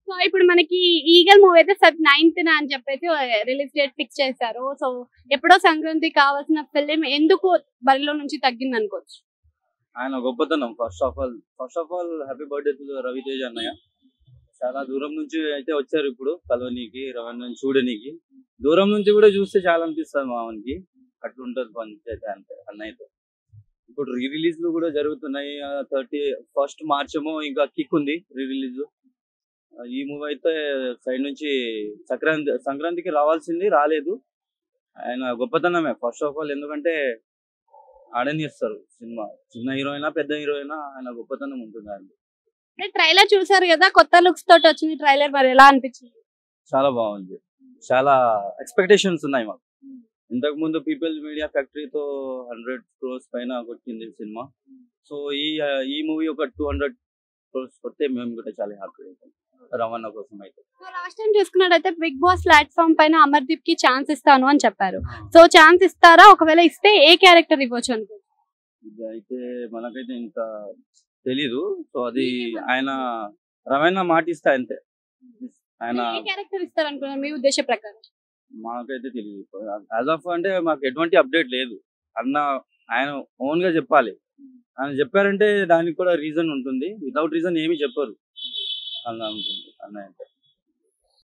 So ఇప్పుడు మనకి eagle movie అయితే 9th అని చెప్పేసి రిలీజ్ డేట్ ఫిక్స్ చేశారు. సో ఎప్పుడో సంక్రాంతి కావాల్సిన ఫిలిం ఎందుకు బరిలో నుంచి తగ్గింది అనుకోవచ్చు? ఆయన గొప్పతనం first of all happy birthday to Ravi Teja అన్నయ్య. చాలా దూరం నుంచి అయితే వచ్చారు ఇప్పుడు కలవనీకి, రవణ చూడనీకి. దూరం నుంచి కూడా చూస్తే చాలా అనిపిస్తుంది మామూలుకి. అట్లుంటది పంచాయతీ అంతే అన్నయ్యతో. ఇప్పుడు రీ రిలీజ్లు కూడా జరుగుతున్నాయి. 31st March ఏమో ఇంకా కిక్ ఉంది రీ రిలీజ్. ఈ మూవీ అయితే సైడ్ నుంచి సంక్రాంతికి రావాల్సింది రాలేదు. ఆయన గొప్పతనమే ఫస్ట్ ఆఫ్ ఆల్. ఎందుకంటే ఆడనిస్తారు సినిమా. చిన్న హీరోయినా పెద్ద హీరోయినా ఆయన గొప్పతనం ఉంటుంది ఆయన. ట్రైలర్ చూసారు కదా, కొత్త లుక్స్ తోటి వచ్చింది ట్రైలర్, మరి ఎలా అనిపించింది? చాలా బాగుంది. చాలా ఎక్స్పెక్టేషన్స్ ఉన్నాయి మాకు. ఇంతకు ముందు పీపుల్ మీడియా ఫ్యాక్టరీతో 100 crores పైన కొట్టింది సినిమా. సో ఈ మూవీ ఒక 200 crores కొడితే మేము కూడా చాలా హ్యాపీ అవుతాం రమణ కోసం అయితే. లాస్ట్ టైం చూసుకున్నట్టయితే బిగ్ బాస్ ప్లాట్ఫామ్ పైన అమర్దీప్ కి ఛాన్స్ ఇస్తాను అని చెప్పారు. సో ఛాన్స్ ఇస్తారా? ఒకవేళ ఇస్తే ఏ క్యారెక్టర్ ఇవ్వచ్చు అనుకో? ఇది అయితే మనకైతే ఇంకా తెలీదు. సో అది ఆయన రమణ మాట ఇస్తా అంతే. ఆయన ఏ క్యారెక్టర్ ఇస్తారు అనుకున్నారు మీ ఉద్దేశ ప్రకారం? మాకైతే తెలియదు. యాజ్ ఆఫ్ అంటే మాకు ఎటువంటి అప్డేట్ లేదు. ఆయన ఓన్ గా చెప్పాలి. ఆయన చెప్పారంటే దానికి కూడా రీజన్ ఉంటుంది. వితౌట్ రీజన్ ఏమి చెప్పరు అలా ఉంటుంది అన్న.